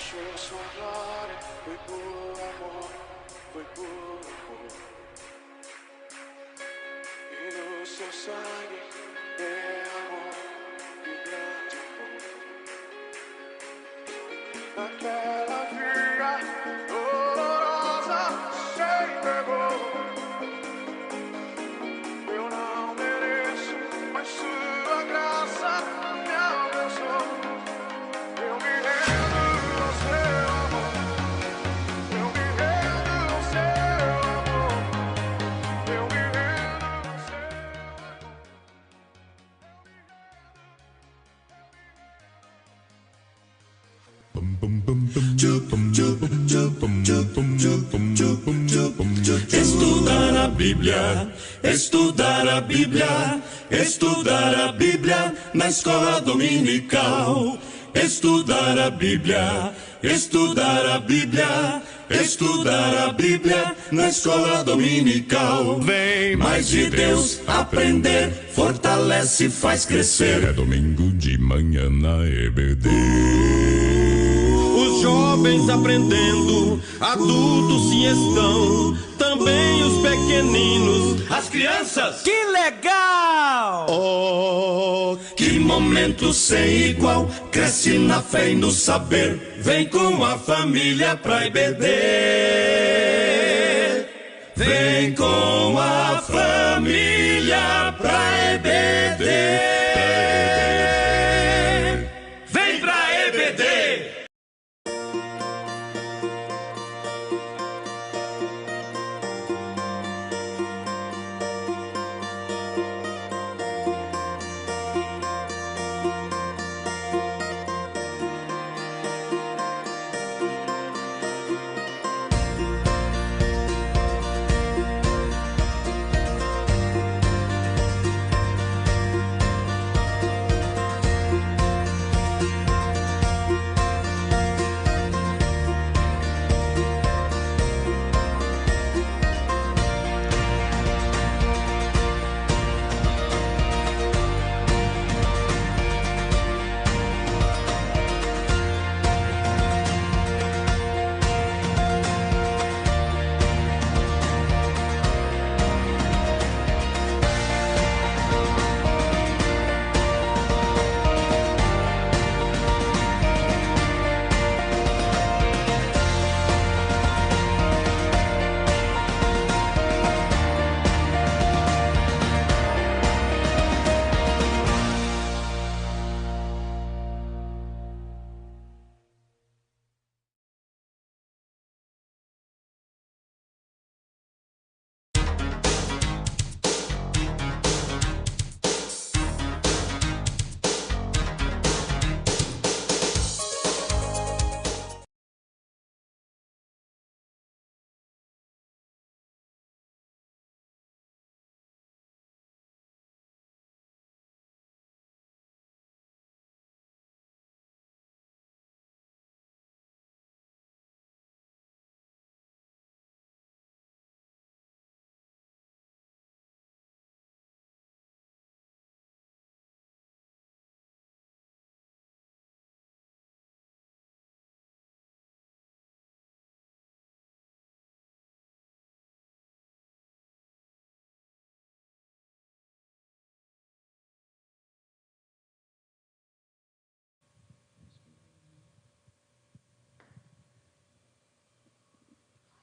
deixou sua glória, foi por amor, foi por amor. E no seu sangue derramou de grande amor. Naquela via dolorosa se entregou. Eu não mereço, mas sua graça me abençoou. Eu me rendo ao seu amor. Eu me rendo ao seu amor. Eu me rendo ao seu Estudar a Bíblia, estudar a Bíblia, estudar a Bíblia na escola dominical. Estudar a Bíblia, estudar a Bíblia, estudar a Bíblia na escola dominical. Vem mais de Deus aprender, fortalece e faz crescer. É domingo de manhã na EBD. Os jovens aprendendo, adultos se estão, também os pequeninos, as crianças. Que legal! Oh, que momento sem igual, cresce na fé e no saber, vem com a família pra EBD. Vem com a família pra EBD. Vem pra EBD.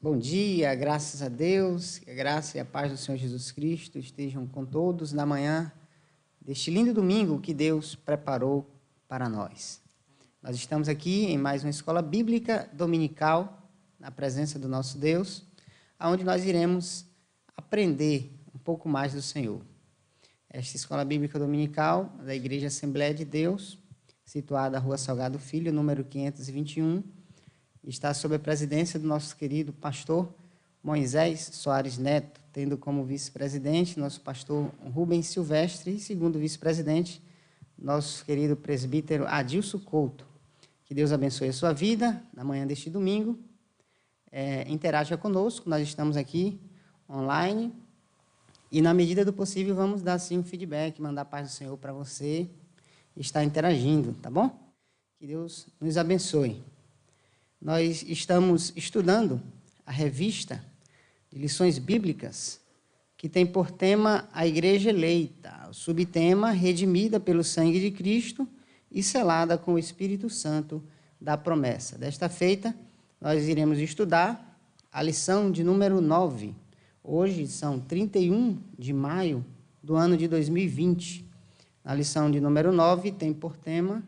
Bom dia, graças a Deus, que a graça e a paz do Senhor Jesus Cristo estejam com todos na manhã deste lindo domingo que Deus preparou para nós. Nós estamos aqui em mais uma escola bíblica dominical, na presença do nosso Deus, onde nós iremos aprender um pouco mais do Senhor. Esta escola bíblica dominical da Igreja Assembleia de Deus, situada na Rua Salgado Filho, número 521, está sob a presidência do nosso querido pastor Moisés Soares Neto, tendo como vice-presidente nosso pastor Rubens Silvestre e segundo vice-presidente nosso querido presbítero Adilson Couto. Que Deus abençoe a sua vida na manhã deste domingo. Interaja conosco, nós estamos aqui online e na medida do possível vamos dar sim um feedback, mandar a paz do Senhor para você e estar interagindo, tá bom? Que Deus nos abençoe. Nós estamos estudando a revista de lições bíblicas, que tem por tema a Igreja Eleita, o subtema redimida pelo sangue de Cristo e selada com o Espírito Santo da promessa. Desta feita, nós iremos estudar a lição de número 9. Hoje são 31 de maio do ano de 2020. A lição de número 9 tem por tema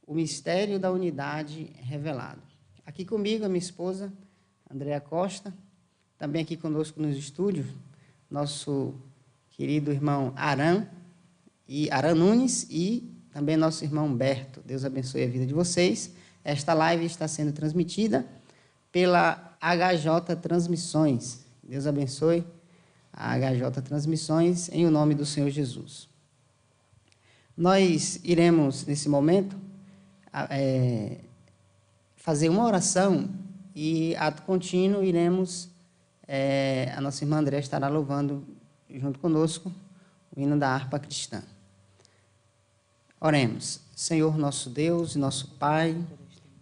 o mistério da unidade revelado. Aqui comigo a minha esposa, Andréa Costa, também aqui conosco nos estúdios, nosso querido irmão Aran Nunes e também nosso irmão Humberto. Deus abençoe a vida de vocês. Esta live está sendo transmitida pela HJ Transmissões. Deus abençoe a HJ Transmissões em o nome do Senhor Jesus. Nós iremos, nesse momento, fazer uma oração e, ato contínuo, iremos, a nossa irmã André estará louvando junto conosco o hino da harpa cristã. Oremos. Senhor nosso Deus e nosso Pai,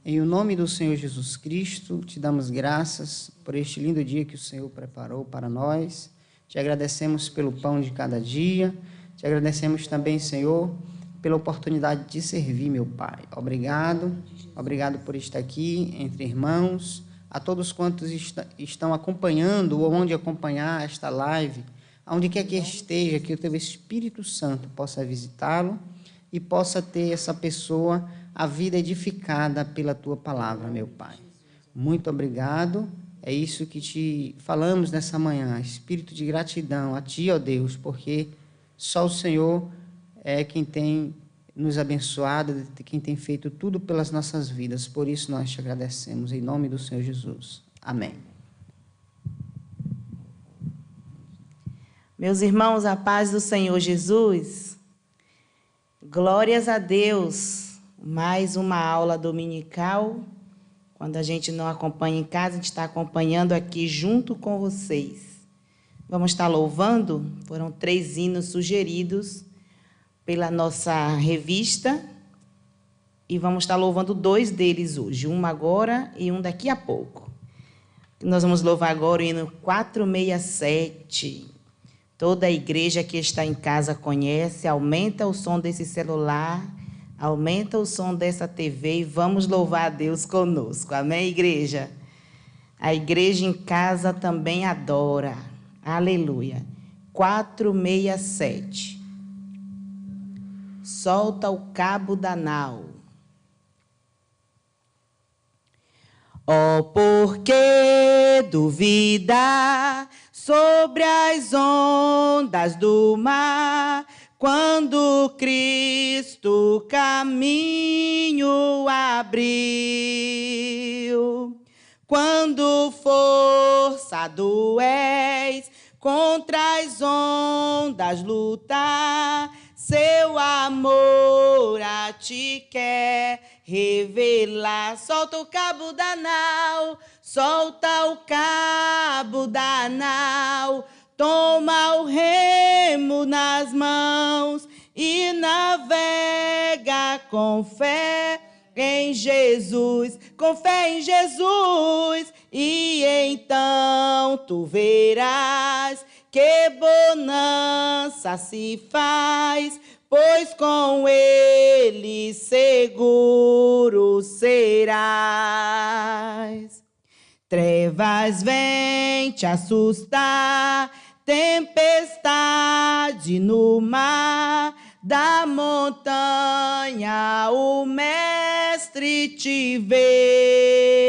em o nome do Senhor Jesus Cristo, te damos graças por este lindo dia que o Senhor preparou para nós. Te agradecemos pelo pão de cada dia. Te agradecemos também, Senhor, pela oportunidade de servir, meu Pai. Obrigado. Obrigado por estar aqui entre irmãos. A todos quantos estão acompanhando ou onde acompanhar esta live, aonde quer que esteja, que o teu Espírito Santo possa visitá-lo e possa ter essa pessoa a vida edificada pela tua palavra, meu Pai. Muito obrigado. É isso que te falamos nessa manhã, espírito de gratidão a ti, ó Deus, porque só o Senhor é quem tem nos abençoado, quem tem feito tudo pelas nossas vidas. Por isso nós te agradecemos, em nome do Senhor Jesus. Amém. Meus irmãos, a paz do Senhor Jesus. Glórias a Deus. Mais uma aula dominical. Quando a gente não acompanha em casa, a gente está acompanhando aqui junto com vocês. Vamos estar louvando. Foram 3 hinos sugeridos pela nossa revista. E vamos estar louvando 2 deles hoje. Um agora e um daqui a pouco. Nós vamos louvar agora o hino 467. Toda a igreja que está em casa conhece. Aumenta o som desse celular, aumenta o som dessa TV e vamos louvar a Deus conosco. Amém, igreja? A igreja em casa também adora. Aleluia. 467. Solta o cabo da nau. Oh, por que duvidar sobre as ondas do mar, quando Cristo caminho abriu? Quando forçado és contra as ondas lutar, seu amor a ti quer revelar. Solta o cabo da nau, solta o cabo da nau, toma o remo nas mãos e navega com fé em Jesus, com fé em Jesus, e então tu verás que bonança se faz, pois com ele seguro serás. Trevas vêm te assustar, tempestade no mar, da montanha o mestre te vê.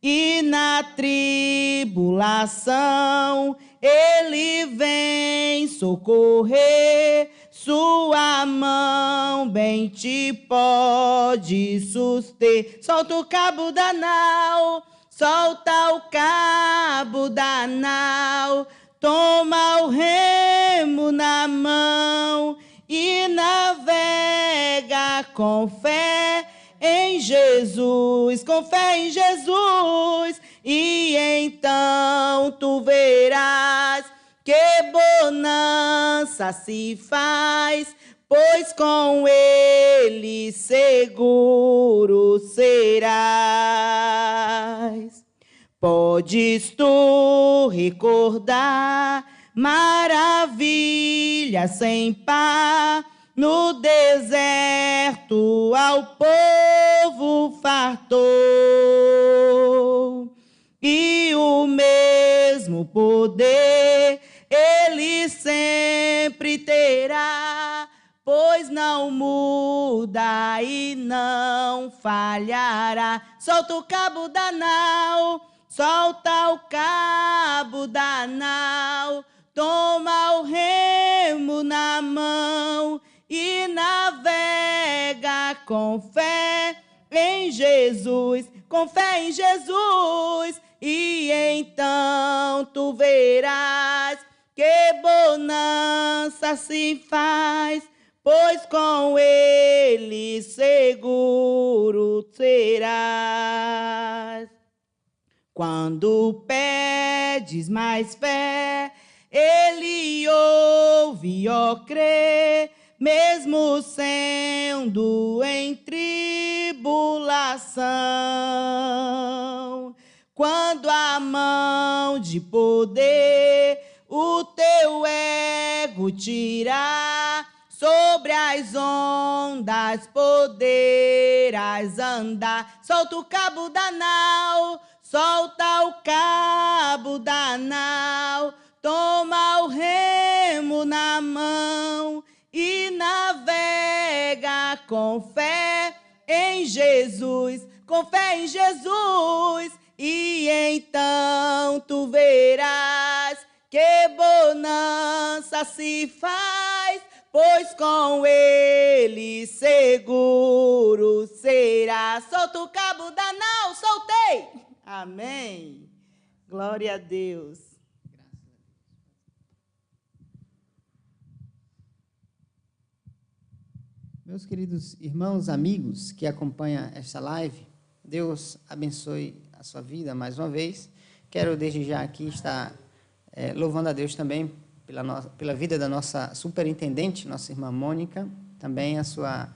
E na tribulação ele vem socorrer, sua mão bem te pode suster. Solta o cabo da nau, solta o cabo da nau, toma o remo na mão e navega com fé em Jesus, com fé em Jesus, e então tu verás que bonança se faz, pois com ele seguro serás. Podes tu recordar maravilhas sem par, no deserto ao povo fartou, e o mesmo poder ele sempre terá, pois não muda e não falhará. Solta o cabo da nau, solta o cabo da nau, toma o remo na mão e navega com fé em Jesus, com fé em Jesus, e então tu verás que bonança se faz, pois com ele seguro serás. Quando pedes mais fé, ele ouve, ó crê, mesmo sendo em tribulação. Quando a mão de poder o teu ego tirar, sobre as ondas poderás andar. Solta o cabo da nau, solta o cabo da nau, toma o remo na mão e navega com fé em Jesus, com fé em Jesus, e então tu verás que bonança se faz, pois com ele seguro será. Solta o cabo da nau, soltei. Amém. Glória a Deus. Meus queridos irmãos, amigos que acompanham esta live, Deus abençoe a sua vida mais uma vez. Quero desde já aqui estar louvando a Deus também pela vida da nossa superintendente, nossa irmã Mônica, também a sua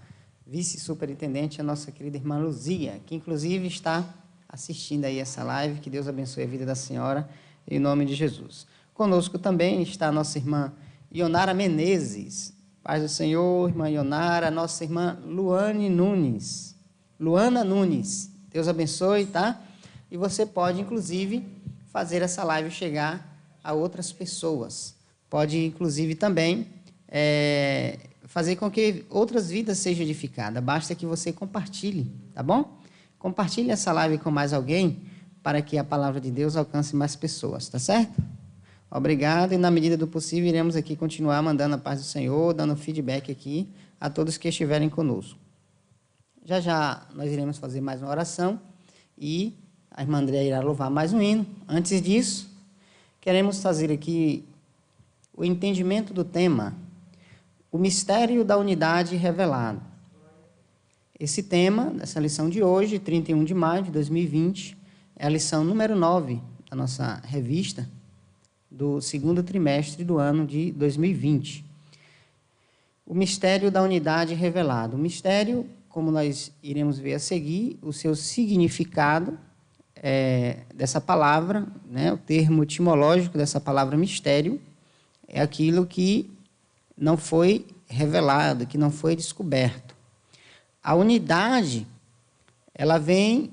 vice-superintendente, a nossa querida irmã Luzia, que inclusive está assistindo aí essa live. Que Deus abençoe a vida da senhora, em nome de Jesus. Conosco também está a nossa irmã Ionara Menezes. Paz do Senhor, irmã Ionara, nossa irmã Luana Nunes. Deus abençoe, tá? E você pode, inclusive, fazer essa live chegar a outras pessoas. Pode, inclusive, também fazer com que outras vidas sejam edificadas. Basta que você compartilhe, tá bom? Compartilhe essa live com mais alguém para que a palavra de Deus alcance mais pessoas, tá certo? Obrigado, e na medida do possível iremos aqui continuar mandando a paz do Senhor, dando feedback aqui a todos que estiverem conosco. Já já nós iremos fazer mais uma oração e a irmã Andréa irá louvar mais um hino. Antes disso, queremos fazer aqui o entendimento do tema, o mistério da unidade revelado. Esse tema, dessa lição de hoje, 31 de maio de 2020, é a lição número 9 da nossa revista, do segundo trimestre do ano de 2020. O mistério da unidade revelado. O mistério, como nós iremos ver a seguir, o seu significado dessa palavra, né, o termo etimológico dessa palavra mistério, é aquilo que não foi revelado, que não foi descoberto. A unidade, ela vem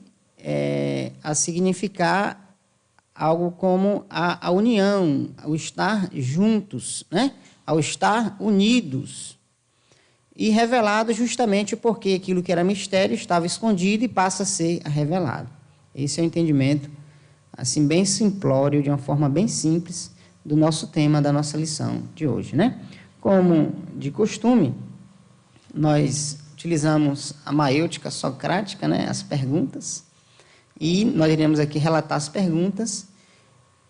a significar algo como a união, o estar juntos, né? Ao estar unidos. E revelado justamente porque aquilo que era mistério estava escondido e passa a ser revelado. Esse é o entendimento, assim, bem simplório, de uma forma bem simples, do nosso tema, da nossa lição de hoje, né? Como de costume, nós utilizamos a maêutica socrática, né? As perguntas, e nós iremos aqui relatar as perguntas,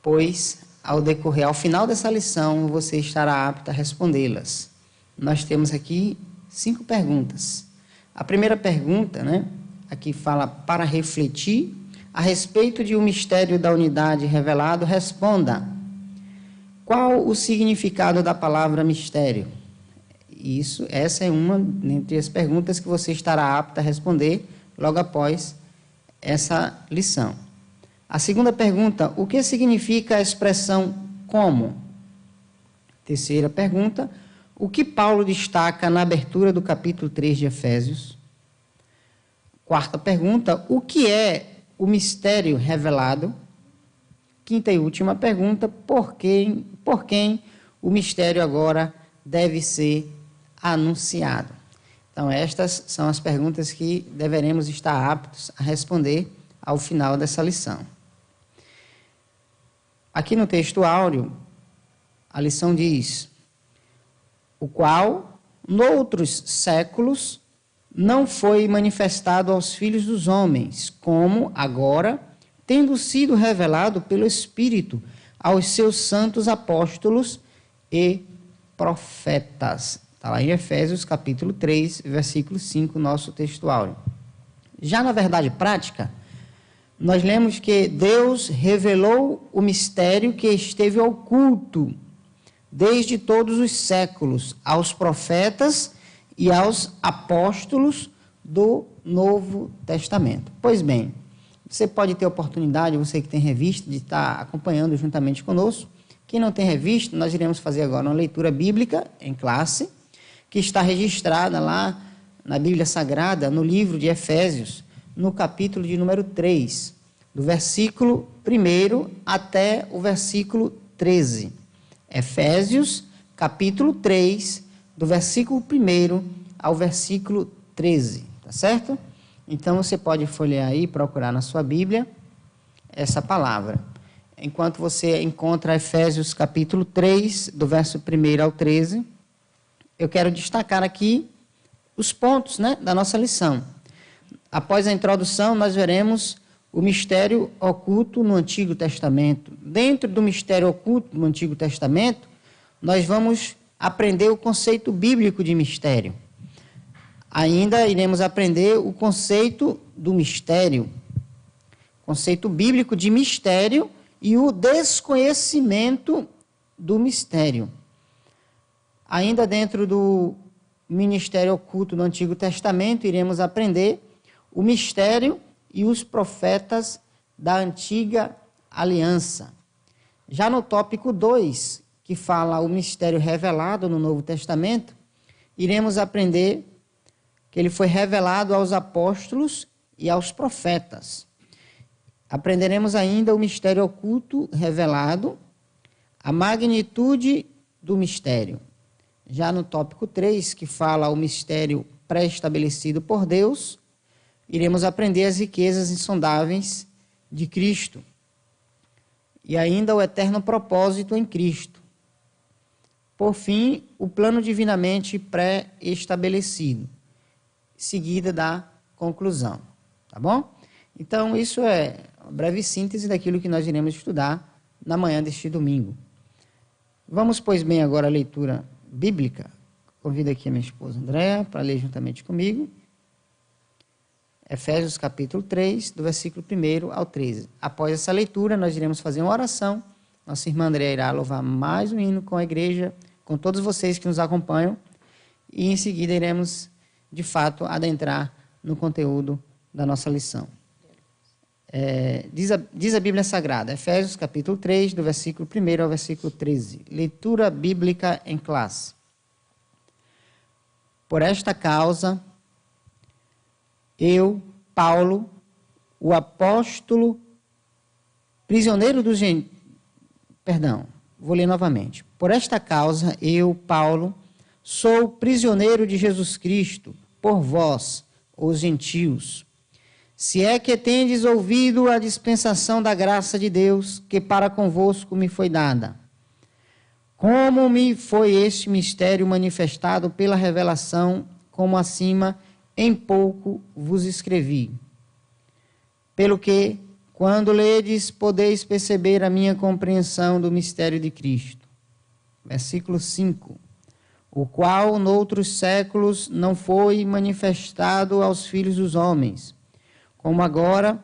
pois, ao final dessa lição, você estará apto a respondê-las. Nós temos aqui 5 perguntas. A primeira pergunta, né, aqui fala para refletir a respeito de um mistério da unidade revelado, responda: qual o significado da palavra mistério? E essa é uma dentre as perguntas que você estará apto a responder logo após essa lição. A segunda pergunta, o que significa a expressão como? Terceira pergunta, o que Paulo destaca na abertura do capítulo 3 de Efésios? Quarta pergunta, o que é o mistério revelado? Quinta e última pergunta, por quem o mistério agora deve ser anunciado? Então, estas são as perguntas que deveremos estar aptos a responder ao final dessa lição. Aqui no texto áureo, a lição diz, o qual, noutros séculos, não foi manifestado aos filhos dos homens, como agora, tendo sido revelado pelo Espírito aos seus santos apóstolos e profetas. Está lá em Efésios, capítulo 3, versículo 5, nosso texto áureo. Já na verdade prática, nós lemos que Deus revelou o mistério que esteve oculto desde todos os séculos aos profetas e aos apóstolos do Novo Testamento. Pois bem, você pode ter oportunidade, você que tem revista, de estar acompanhando juntamente conosco. Quem não tem revista, nós iremos fazer agora uma leitura bíblica em classe, que está registrada lá na Bíblia Sagrada, no livro de Efésios, no capítulo de número 3, do versículo 1 até o versículo 13. Efésios, capítulo 3, do versículo 1 ao versículo 13, tá certo? Então, você pode folhear aí, procurar na sua Bíblia essa palavra. Enquanto você encontra Efésios, capítulo 3, do verso 1 ao 13, eu quero destacar aqui os pontos, da nossa lição. Após a introdução, nós veremos o mistério oculto no Antigo Testamento. Dentro do mistério oculto no Antigo Testamento, nós vamos aprender o conceito bíblico de mistério. Ainda iremos aprender o conceito do mistério, conceito bíblico de mistério e o desconhecimento do mistério. Ainda dentro do ministério oculto no Antigo Testamento, iremos aprender o mistério e os profetas da Antiga Aliança. Já no tópico 2, que fala o mistério revelado no Novo Testamento, iremos aprender que ele foi revelado aos apóstolos e aos profetas. Aprenderemos ainda o mistério oculto revelado, a magnitude do mistério. Já no tópico 3, que fala o mistério pré-estabelecido por Deus, iremos aprender as riquezas insondáveis de Cristo e ainda o eterno propósito em Cristo. Por fim, o plano divinamente pré-estabelecido, seguida da conclusão, tá bom? Então, isso é uma breve síntese daquilo que nós iremos estudar na manhã deste domingo. Vamos, pois bem, agora à leitura bíblica. Convido aqui a minha esposa Andréa para ler juntamente comigo. Efésios capítulo 3, do versículo 1 ao 13. Após essa leitura, nós iremos fazer uma oração. Nossa irmã Andréa irá louvar mais um hino com a igreja, com todos vocês que nos acompanham. E em seguida iremos, de fato, adentrar no conteúdo da nossa lição. Diz a Bíblia Sagrada, Efésios capítulo 3, do versículo 1 ao versículo 13. Leitura bíblica em classe. Por esta causa, eu, Paulo, o apóstolo, prisioneiro dos gentios... Perdão, vou ler novamente. Por esta causa, eu, Paulo, sou prisioneiro de Jesus Cristo, por vós, os gentios. Se é que tendes ouvido a dispensação da graça de Deus, que para convosco me foi dada. Como me foi este mistério manifestado pela revelação, como acima em pouco vos escrevi. Pelo que, quando ledes, podeis perceber a minha compreensão do mistério de Cristo. Versículo 5. O qual, noutros séculos, não foi manifestado aos filhos dos homens, como agora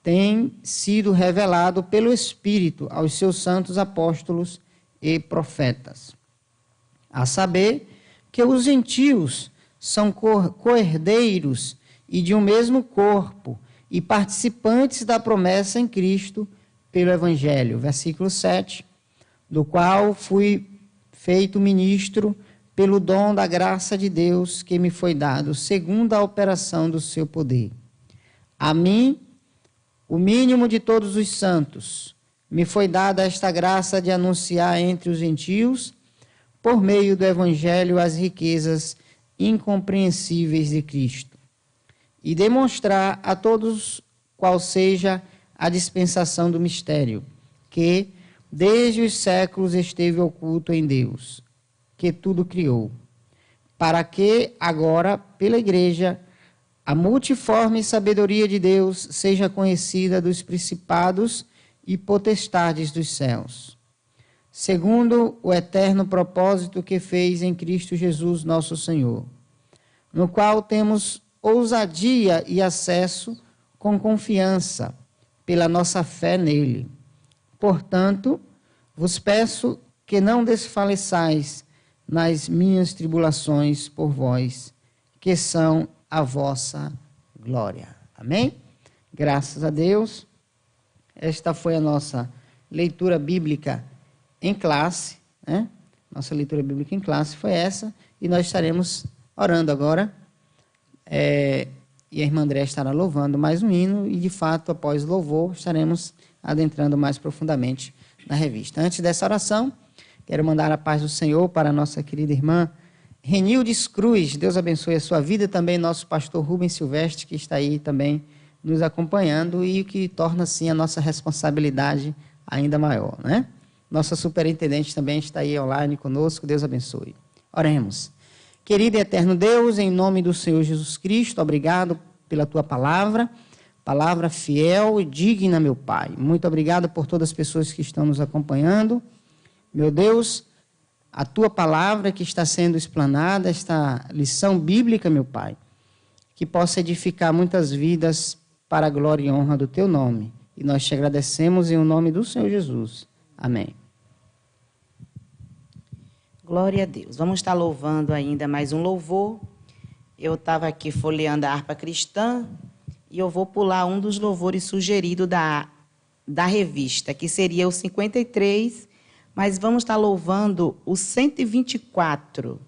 tem sido revelado pelo Espírito aos seus santos apóstolos e profetas. A saber, que os gentios são co-herdeiros e de um mesmo corpo, e participantes da promessa em Cristo pelo Evangelho. Versículo 7, do qual fui feito ministro pelo dom da graça de Deus que me foi dado, segundo a operação do seu poder. A mim, o mínimo de todos os santos, me foi dada esta graça de anunciar entre os gentios, por meio do Evangelho, as riquezas incompreensíveis de Cristo, e demonstrar a todos qual seja a dispensação do mistério, que desde os séculos esteve oculto em Deus, que tudo criou, para que agora, pela Igreja, a multiforme sabedoria de Deus seja conhecida dos principados e potestades dos céus, segundo o eterno propósito que fez em Cristo Jesus, nosso Senhor, no qual temos ousadia e acesso com confiança pela nossa fé nele. Portanto, vos peço que não desfaleçais nas minhas tribulações por vós, que são a vossa glória. Amém? Graças a Deus. Esta foi a nossa leitura bíblica em classe, né? Nossa leitura bíblica em classe foi essa, e nós estaremos orando agora, e a irmã André estará louvando mais um hino, e de fato, após o louvor, estaremos adentrando mais profundamente na revista. Antes dessa oração, quero mandar a paz do Senhor para a nossa querida irmã Renildes Cruz. Deus abençoe a sua vida, também nosso pastor Rubens Silvestre, que está aí também nos acompanhando, e que torna, assim, a nossa responsabilidade ainda maior, né? Nossa superintendente também está aí online conosco. Deus abençoe. Oremos. Querido e eterno Deus, em nome do Senhor Jesus Cristo, obrigado pela tua palavra fiel e digna, meu Pai. Muito obrigado por todas as pessoas que estão nos acompanhando. Meu Deus, a tua palavra que está sendo explanada, esta lição bíblica, meu Pai, que possa edificar muitas vidas para a glória e honra do teu nome. E nós te agradecemos em o nome do Senhor Jesus. Amém. Glória a Deus. Vamos estar louvando ainda mais um louvor. Eu estava aqui folheando a harpa cristã e eu vou pular um dos louvores sugeridos da revista, que seria o 53, mas vamos estar louvando o 124.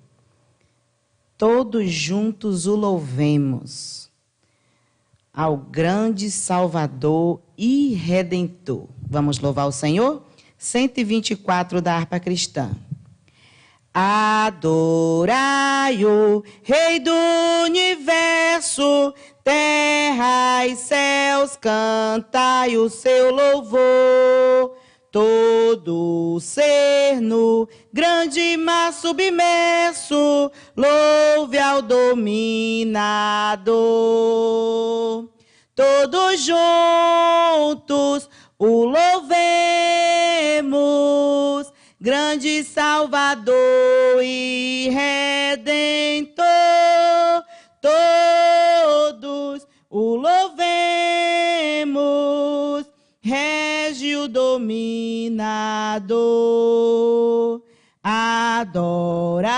Todos juntos o louvemos, ao grande Salvador e Redentor. Vamos louvar o Senhor? 124 da harpa cristã. Adorai-o, Rei do Universo, terra e céus, cantai o seu louvor. Todo ser no grande mar submerso, louve ao dominador. Todos juntos o louvemos, grande Salvador e Redentor. Todos o louvemos, rege o dominador. Adorai-o,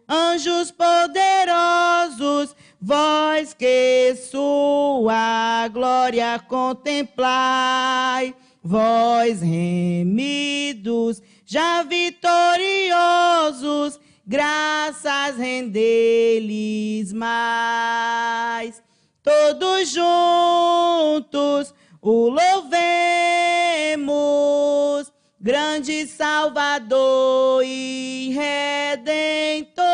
anjos poderosos, vós que sua glória contemplai. Vós remidos, já vitoriosos, graças render-lhes mais. Todos juntos o louvemos, grande Salvador e Redentor.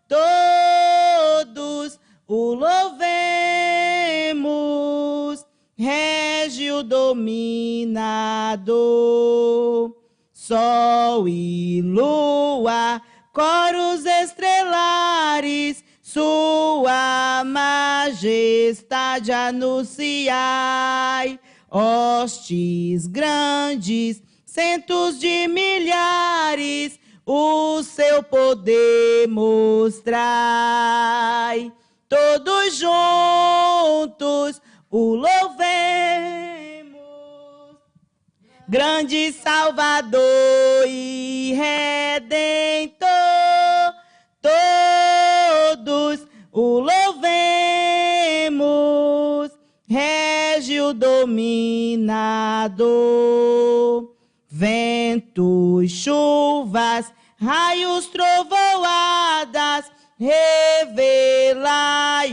Todos o louvemos, rege o dominador. Sol e lua, coros estrelares, sua majestade anunciai. Hostes grandes, centos de milhares, o seu poder mostrai. Todos juntos o louvemos, grande Salvador e Redentor. dominador. Ventos, chuvas, raios, trovoadas, revelai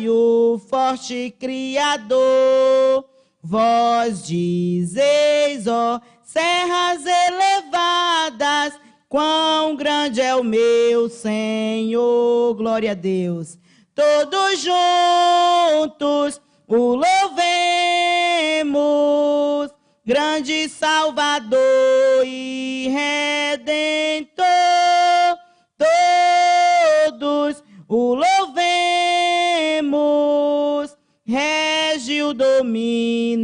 o forte Criador. Vós dizeis, ó serras elevadas, quão grande é o meu Senhor. Glória a Deus. Todos juntos o louvemos, grande Salvador e Redentor. Todos o louvemos, Régio dominador.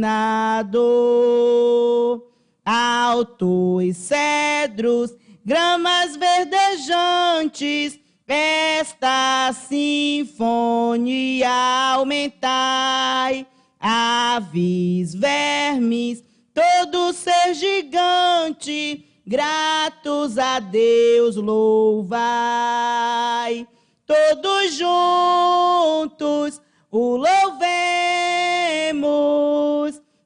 Altos cedros, gramas verdejantes, esta sinfonia aumentai. Aves, vermes, todo ser gigante, gratos a Deus louvai. Todos juntos o louvemos,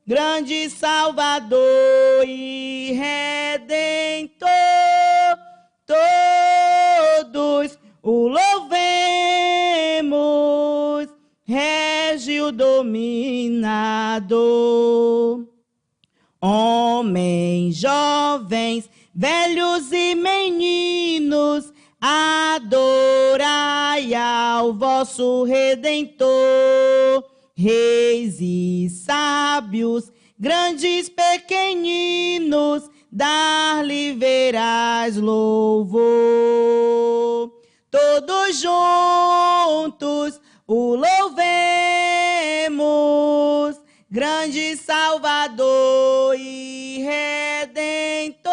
grande Salvador e Redentor. Todos o louvemos, Régio dominador. Homens, jovens, velhos e meninos, adorai ao vosso Redentor. Reis e sábios, grandes, pequeninos, dar-lhe verás louvor. Todos juntos o louvemos, grande Salvador e Redentor.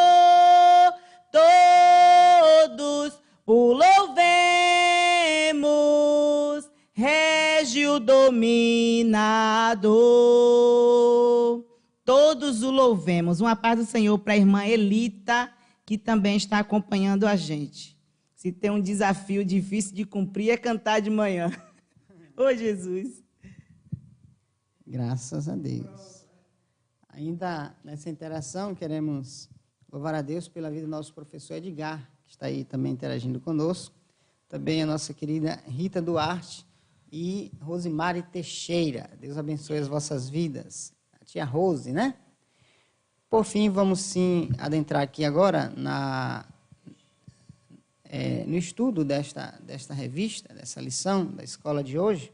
Todos o louvemos, Régio dominador. Todos o louvemos. Uma paz do Senhor para a irmã Elita, que também está acompanhando a gente. Se tem um desafio difícil de cumprir, é cantar de manhã. Ô, Jesus. Graças a Deus. Ainda nessa interação, queremos louvar a Deus pela vida do nosso professor Edgar, que está aí também interagindo conosco. Também a nossa querida Rita Duarte e Rosimari Teixeira. Deus abençoe as vossas vidas. A tia Rose, né? Por fim, vamos sim adentrar aqui agora no estudo desta revista, dessa lição da escola de hoje.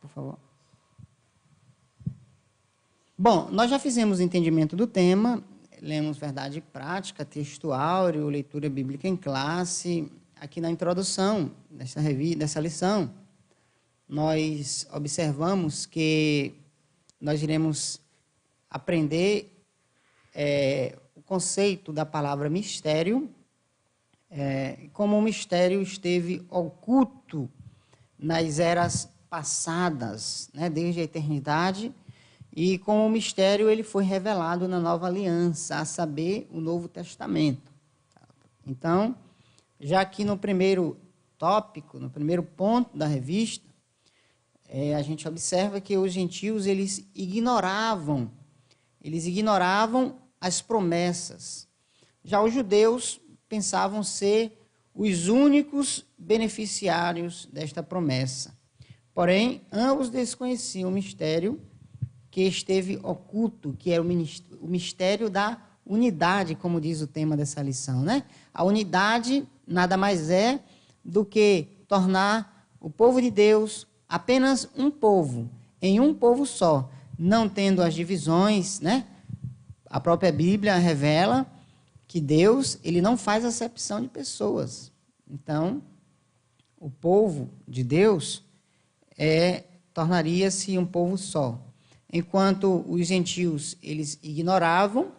Por favor. Bom, nós já fizemos o entendimento do tema, lemos verdade prática, texto áureo, leitura bíblica em classe. Aqui na introdução dessa lição, nós observamos que nós iremos aprender o conceito da palavra mistério, como o mistério esteve oculto nas eras passadas, né, desde a eternidade, e como o mistério ele foi revelado na nova aliança, a saber, o Novo Testamento. Então, já que no primeiro tópico, no primeiro ponto da revista, a gente observa que os gentios eles ignoravam as promessas. Já os judeus pensavam ser os únicos beneficiários desta promessa. Porém, ambos desconheciam o mistério que esteve oculto, que é o mistério da unidade, como diz o tema dessa lição, né? A unidade nada mais é do que tornar o povo de Deus apenas um povo, em um povo só, não tendo as divisões, né? A própria Bíblia revela que Deus, ele não faz acepção de pessoas. Então, o povo de Deus tornaria-se um povo só. Enquanto os gentios, eles ignoravam,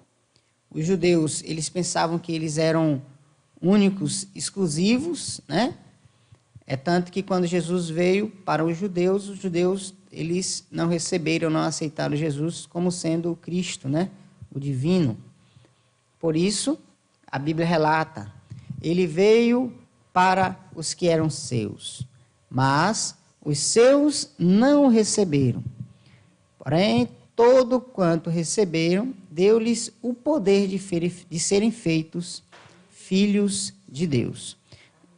os judeus, eles pensavam que eles eram únicos, exclusivos, né? É tanto que quando Jesus veio para os judeus, eles não receberam, não aceitaram Jesus como sendo o Cristo, né? O divino. Por isso, a Bíblia relata, ele veio para os que eram seus, mas os seus não o receberam. Porém, todo quanto receberam, deu-lhes o poder de serem feitos filhos de Deus.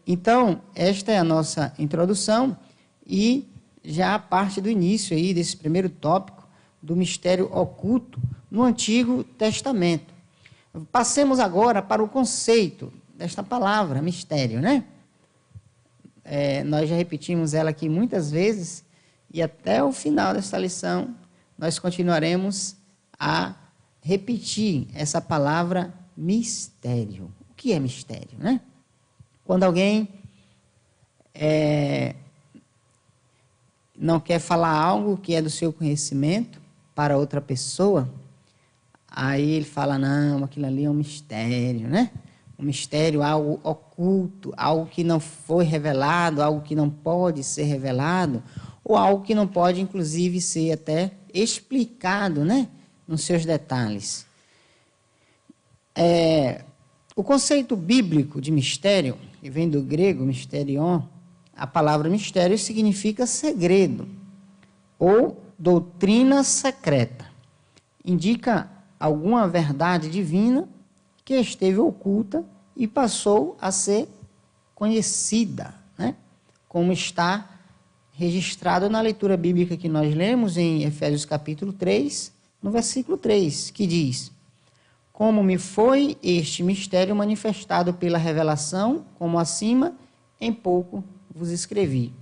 Então, esta é a nossa introdução e já a parte do início aí desse primeiro tópico do mistério oculto no Antigo Testamento. Passemos agora para o conceito desta palavra, mistério, né? Nós já repetimos ela aqui muitas vezes e até o final desta lição nós continuaremos a repetir essa palavra mistério. O que é mistério, né? Quando alguém não quer falar algo que é do seu conhecimento para outra pessoa, aí ele fala, não, aquilo ali é um mistério, né? Um mistério, algo oculto, algo que não foi revelado, algo que não pode ser revelado, ou algo que não pode, inclusive, ser até explicado, né? Nos seus detalhes. O conceito bíblico de mistério, que vem do grego, mysterion, a palavra mistério significa segredo ou doutrina secreta. Indica alguma verdade divina que esteve oculta e passou a ser conhecida, né? Como está registrado na leitura bíblica que nós lemos em Efésios capítulo 3, no versículo 3, que diz: como me foi este mistério manifestado pela revelação, como acima, em pouco vos escrevi.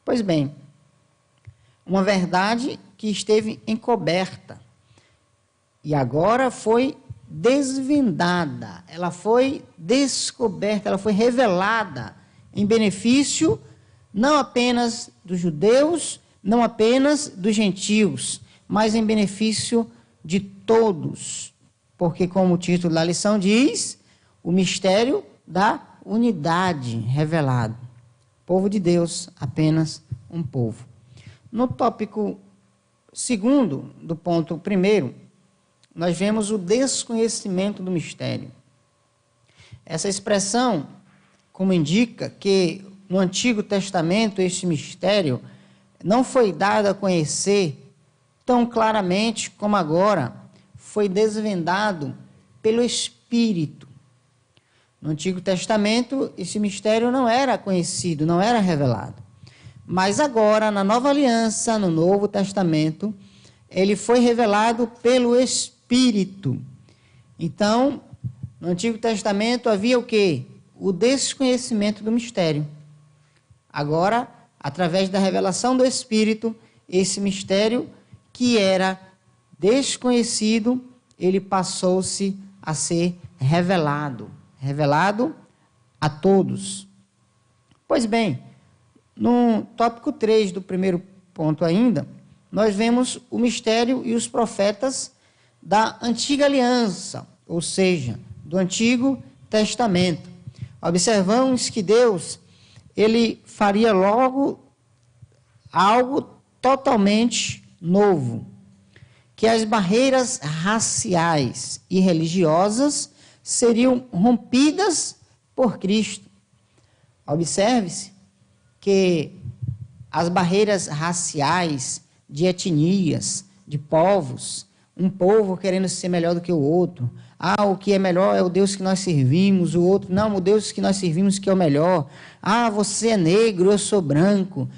Pois bem, uma verdade que esteve encoberta e agora foi desvendada, ela foi descoberta, ela foi revelada em benefício não apenas dos judeus, não apenas dos gentios, mas em benefício de todos. Porque, como o título da lição diz, o mistério da unidade revelado. Povo de Deus, apenas um povo. No tópico segundo, do ponto primeiro, nós vemos o desconhecimento do mistério. Essa expressão, como indica que no Antigo Testamento esse mistério não foi dado a conhecer tão claramente como agora, foi desvendado pelo Espírito. No Antigo Testamento, esse mistério não era conhecido, não era revelado. Mas agora, na Nova Aliança, no Novo Testamento, ele foi revelado pelo Espírito. Então, no Antigo Testamento havia o quê? O desconhecimento do mistério. Agora, através da revelação do Espírito, esse mistério que era desconhecido, ele passou-se a ser revelado a todos. Pois bem, no tópico 3 do primeiro ponto ainda, nós vemos o mistério e os profetas da Antiga Aliança, ou seja, do Antigo Testamento. Observamos que Deus, ele faria logo algo totalmente novo, que as barreiras raciais e religiosas seriam rompidas por Cristo. Observe-se que as barreiras raciais, de etnias, de povos, um povo querendo ser melhor do que o outro, o que é melhor é o Deus que nós servimos, o outro, não, o Deus que nós servimos que é o melhor, você é negro, eu sou branco,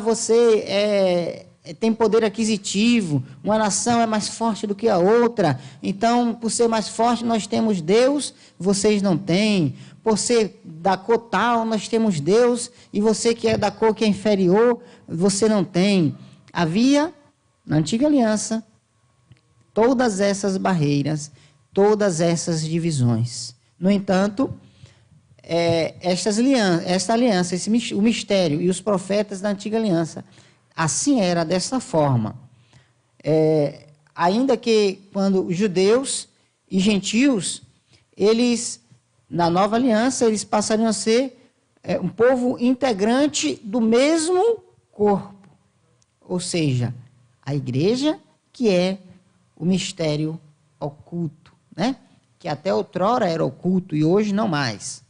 você tem poder aquisitivo, uma nação é mais forte do que a outra, então, por ser mais forte, nós temos Deus, vocês não têm. Por ser da cor tal, nós temos Deus, e você que é da cor que é inferior, você não tem. Havia, na Antiga Aliança, todas essas barreiras, todas essas divisões. No entanto, esta aliança, o mistério e os profetas da Antiga Aliança, assim era dessa forma. Ainda que quando os judeus e gentios, eles, na Nova Aliança, eles passariam a ser um povo integrante do mesmo corpo. Ou seja, a igreja que é o mistério oculto, né? Que até outrora era oculto e hoje não mais.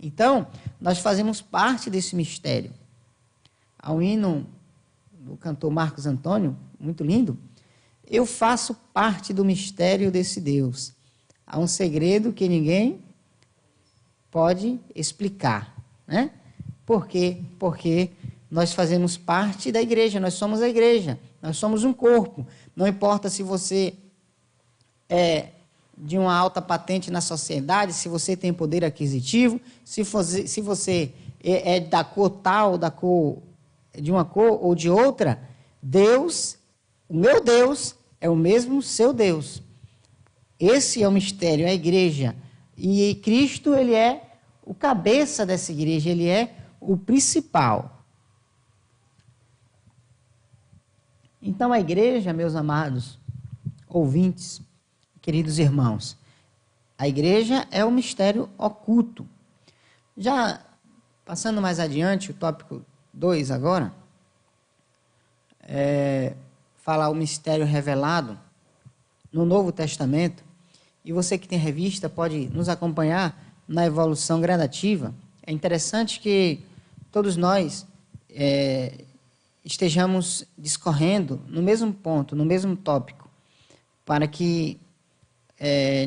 Então, nós fazemos parte desse mistério. Há um hino do cantor Marcos Antônio, muito lindo, eu faço parte do mistério desse Deus. Há um segredo que ninguém pode explicar, né? Por quê? Porque nós fazemos parte da igreja, nós somos a igreja, nós somos um corpo. Não importa se você é de uma alta patente na sociedade, se você tem poder aquisitivo, se você é da cor tal, da cor, de uma cor ou de outra, Deus, o meu Deus, é o mesmo seu Deus. Esse é o mistério, a igreja. E Cristo, ele é o cabeça dessa igreja, ele é o principal. Então, a igreja, meus amados ouvintes, queridos irmãos, a igreja é o mistério oculto. Já passando mais adiante, o tópico 2 agora, falar o mistério revelado no Novo Testamento. E você que tem revista pode nos acompanhar na evolução gradativa. É interessante que todos nós estejamos discorrendo no mesmo ponto, no mesmo tópico, para que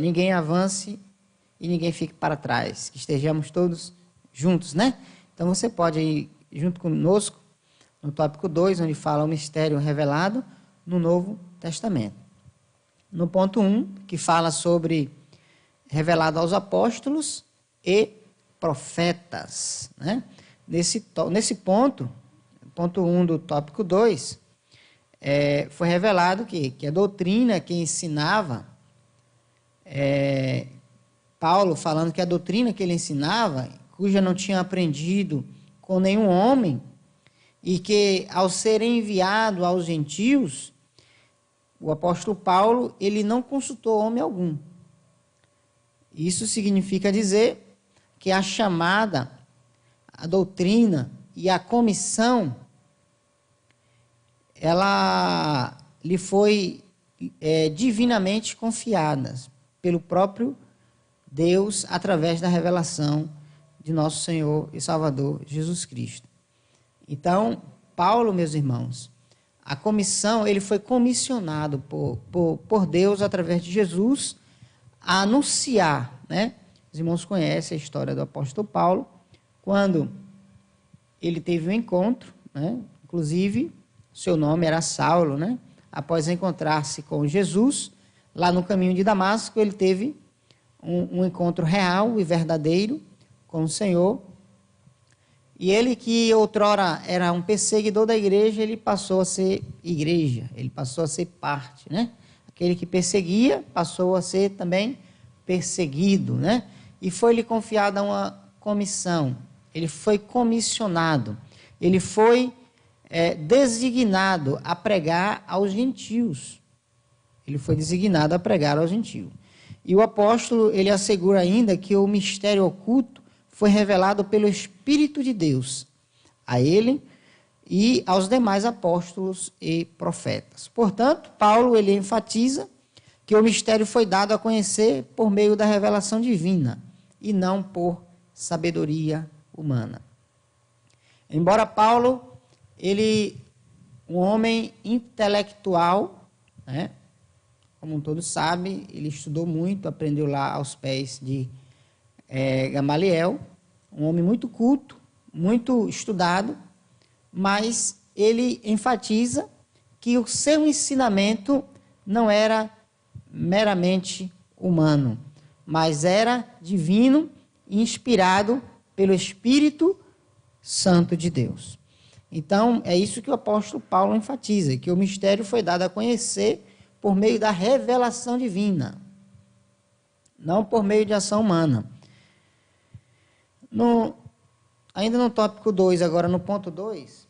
ninguém avance e ninguém fique para trás, que estejamos todos juntos, né? Então você pode ir junto conosco no tópico 2, onde fala o mistério revelado no Novo Testamento. No ponto 1, que fala sobre revelado aos apóstolos e profetas, né? Nesse ponto 1 do tópico 2, foi revelado que a doutrina que ensinava, Paulo falando que a doutrina que ele ensinava, cuja não tinha aprendido com nenhum homem, e que ao ser enviado aos gentios, o apóstolo Paulo, ele não consultou homem algum. Isso significa dizer que a chamada, a doutrina e a comissão, ela lhe foi divinamente confiadas pelo próprio Deus através da revelação de nosso Senhor e Salvador Jesus Cristo. Então, Paulo, meus irmãos, a comissão, ele foi comissionado por Deus através de Jesus a anunciar, né? Os irmãos conhecem a história do apóstolo Paulo, quando ele teve um encontro, né? Inclusive, seu nome era Saulo, né? Após encontrar-se com Jesus, lá no caminho de Damasco, ele teve um encontro real e verdadeiro com o Senhor. E ele, que outrora era um perseguidor da igreja, ele passou a ser igreja, ele passou a ser parte, né? Aquele que perseguia passou a ser também perseguido, né? E foi-lhe confiada uma comissão, ele foi comissionado, ele foi designado a pregar aos gentios. Ele foi designado a pregar aos gentios. E o apóstolo, ele assegura ainda que o mistério oculto foi revelado pelo Espírito de Deus a ele e aos demais apóstolos e profetas. Portanto, Paulo, ele enfatiza que o mistério foi dado a conhecer por meio da revelação divina e não por sabedoria humana. Embora Paulo, ele, um homem intelectual, né? Como todos sabem, ele estudou muito, aprendeu lá aos pés de Gamaliel, um homem muito culto, muito estudado, mas ele enfatiza que o seu ensinamento não era meramente humano, mas era divino e inspirado pelo Espírito Santo de Deus. Então, é isso que o apóstolo Paulo enfatiza, que o mistério foi dado a conhecer por meio da revelação divina, não por meio de ação humana. Ainda no tópico 2, agora no ponto 2,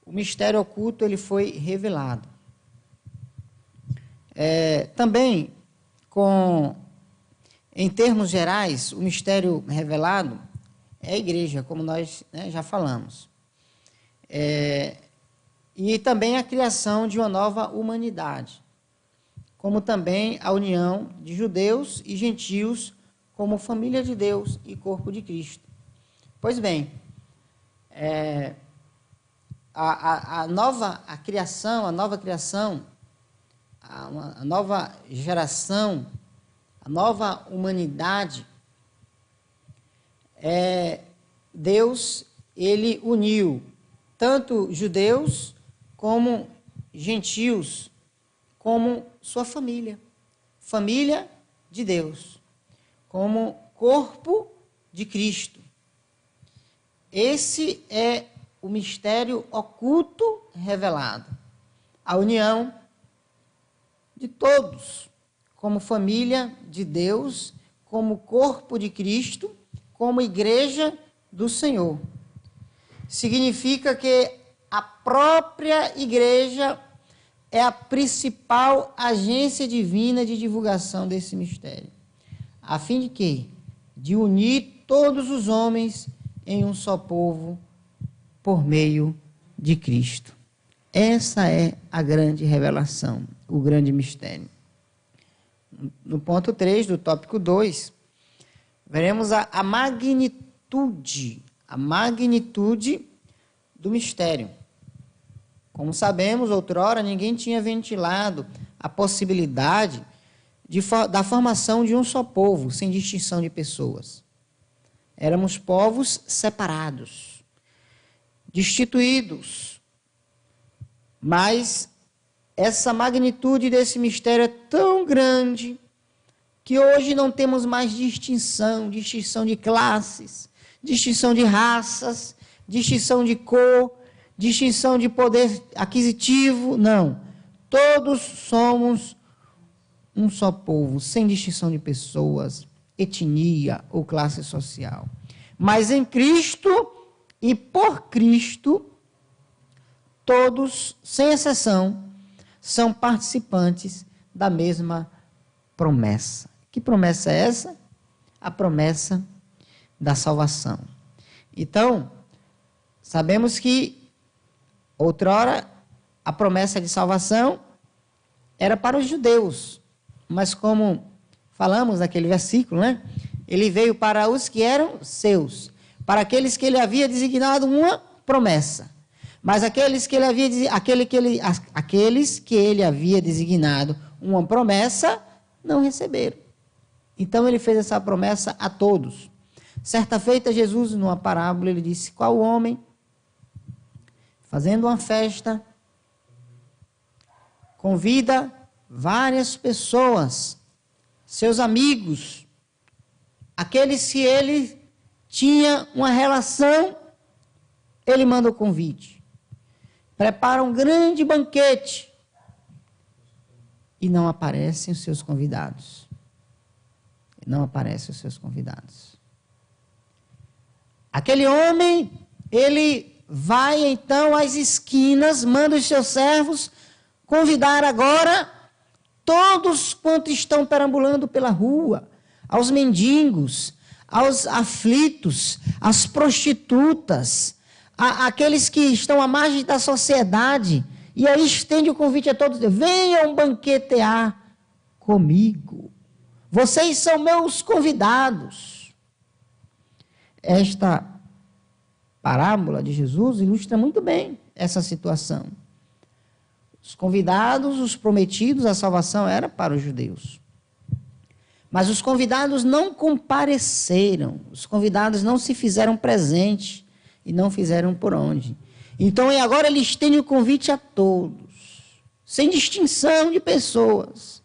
o mistério oculto ele foi revelado. Também, em termos gerais, o mistério revelado é a igreja, como nós, né, já falamos. E também a criação de uma nova humanidade, como também a união de judeus e gentios como família de Deus e corpo de Cristo. Pois bem, a nova criação a nova geração, a nova humanidade, Deus, ele uniu tanto judeus como gentios, como sua família, família de Deus, como corpo de Cristo. Esse é o mistério oculto revelado, a união de todos, como família de Deus, como corpo de Cristo, como igreja do Senhor. Significa que a própria igreja é a principal agência divina de divulgação desse mistério. A fim de quê? De unir todos os homens em um só povo por meio de Cristo. Essa é a grande revelação, o grande mistério. No ponto 3 do tópico 2, veremos a magnitude do mistério. Como sabemos, outrora ninguém tinha ventilado a possibilidade da formação de um só povo, sem distinção de pessoas. Éramos povos separados, destituídos. Mas essa magnitude desse mistério é tão grande que hoje não temos mais distinção de classes, distinção de raças, distinção de cor, distinção de poder aquisitivo, não. Todos somos um só povo, sem distinção de pessoas, etnia ou classe social. Mas em Cristo e por Cristo, todos, sem exceção, são participantes da mesma promessa. Que promessa é essa? A promessa da salvação. Então, sabemos que outrora a promessa de salvação era para os judeus, mas como falamos naquele versículo, né? Ele veio para os que eram seus, para aqueles que ele havia designado uma promessa. Mas aqueles que ele havia designado uma promessa, não receberam. Então ele fez essa promessa a todos. Certa feita, Jesus, numa parábola, ele disse: qual homem, fazendo uma festa, convida várias pessoas, seus amigos, aqueles que ele tinha uma relação, ele manda o convite. Prepara um grande banquete e não aparecem os seus convidados. Não aparecem os seus convidados. Aquele homem, ele vai então às esquinas, manda os seus servos convidar agora todos quantos estão perambulando pela rua, aos mendigos, aos aflitos, às prostitutas, aqueles que estão à margem da sociedade, e aí estende o convite a todos: venham banquetear comigo, vocês são meus convidados. Esta parábola de Jesus ilustra muito bem essa situação. Os convidados, os prometidos, a salvação era para os judeus. Mas os convidados não compareceram, os convidados não se fizeram presente e não fizeram por onde. Então, agora ele estende o convite a todos, sem distinção de pessoas.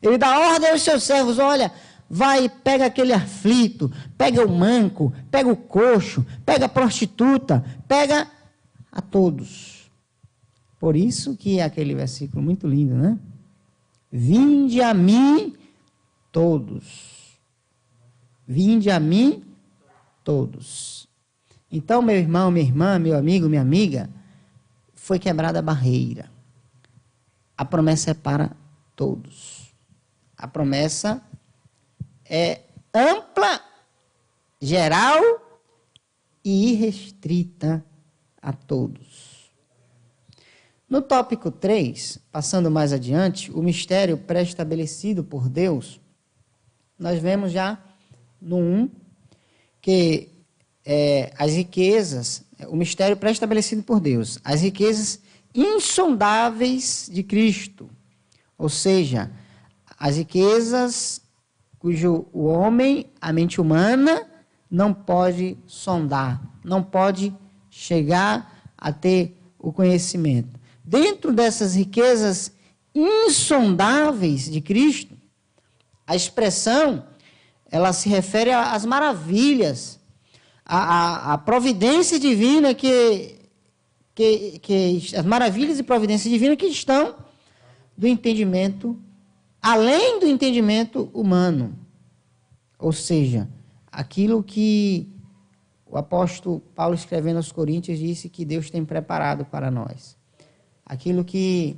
Ele dá ordem aos seus servos: olha, vai, pega aquele aflito, pega o manco, pega o coxo, pega a prostituta, pega a todos. Por isso que é aquele versículo muito lindo, né? Vinde a mim todos. Vinde a mim todos. Então, meu irmão, minha irmã, meu amigo, minha amiga, foi quebrada a barreira. A promessa é para todos. A promessa é ampla, geral e irrestrita a todos. No tópico 3, passando mais adiante, o mistério pré-estabelecido por Deus, nós vemos já no 1 que as riquezas, o mistério pré-estabelecido por Deus, as riquezas insondáveis de Cristo, Ou seja, as riquezas cujo o homem, a mente humana, não pode sondar, não pode chegar a ter o conhecimento. Dentro dessas riquezas insondáveis de Cristo, a expressão, ela se refere às maravilhas, à providência divina as maravilhas e providência divina que estão do entendimento, além do entendimento humano. Ou seja, aquilo que o apóstolo Paulo, escrevendo aos Coríntios, disse que Deus tem preparado para nós. Aquilo que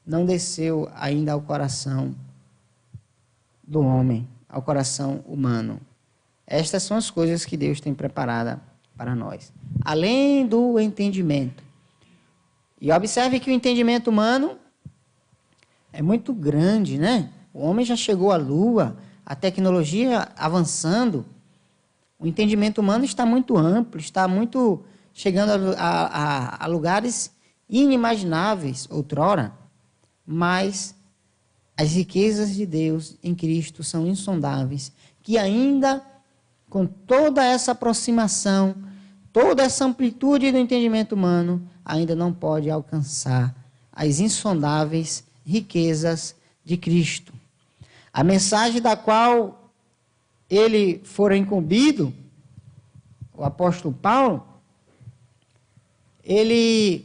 não desceu ainda ao coração do homem, ao coração humano. Estas são as coisas que Deus tem preparado para nós. Além do entendimento. E observe que o entendimento humano é muito grande, né? O homem já chegou à Lua, a tecnologia avançando. O entendimento humano está muito amplo, está muito chegando a lugares inimagináveis outrora. Mas as riquezas de Deus em Cristo são insondáveis, que ainda com toda essa aproximação, toda essa amplitude do entendimento humano, ainda não pode alcançar as insondáveis riquezas de Cristo. A mensagem da qual ele fora incumbido, o apóstolo Paulo, ele